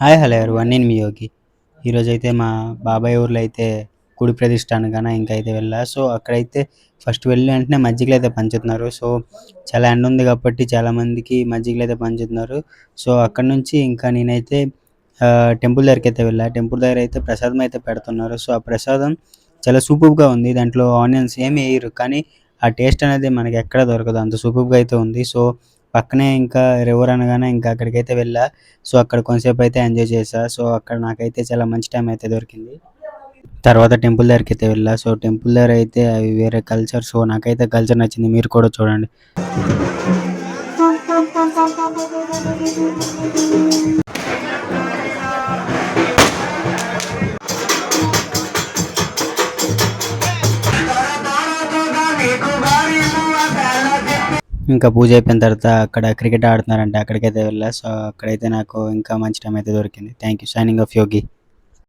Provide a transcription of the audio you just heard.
Hi hello everyone నేను మీ యోగి. ఈరోజైతే మా బాబాయ్ ఊర్లో అయితే గుడి ప్రతిష్ట అనగానే ఇంకైతే వెళ్ళా. సో అక్కడైతే ఫస్ట్ వెళ్ళిన వెంటనే మజ్జిగలు అయితే పంచుతున్నారు. సో చాలా ఎండ ఉంది కాబట్టి చాలామందికి మజ్జిగలు అయితే పంచుతున్నారు. సో అక్కడ నుంచి ఇంకా నేనైతే టెంపుల్ దగ్గరికైతే వెళ్ళా. టెంపుల్ దగ్గర అయితే ప్రసాదం అయితే పెడుతున్నారు. సో ఆ ప్రసాదం చాలా సూపర్‌గా ఉంది. దాంట్లో ఆనియన్స్ ఏమి ఎయ్యరు. కానీ ఆ టేస్ట్ అనేది మనకి ఎక్కడ దొరకదు. అంత సూపర్‌గా అయితే ఉంది. సో పక్కనే ఇంకా రివర్ అనగానే ఇంకా అక్కడికైతే వెళ్ళా. సో అక్కడ కొంతసేపు అయితే ఎంజాయ్ చేశా. సో అక్కడ నాకైతే చాలా మంచి టైం అయితే దొరికింది. తర్వాత టెంపుల్ దగ్గరికైతే వెళ్ళా. సో టెంపుల్ దగ్గర అయితే అవి వేరే కల్చర్. సో నాకైతే కల్చర్ నచ్చింది. మీరు కూడా చూడండి. ఇంకా పూజ అయిపోయిన తర్వాత అక్కడ క్రికెట్ ఆడుతున్నారంటే అక్కడికైతే వెళ్ళా. సో అక్కడైతే నాకు ఇంకా మంచి టైం అయితే దొరికింది. Thank you. Signing off Yogi.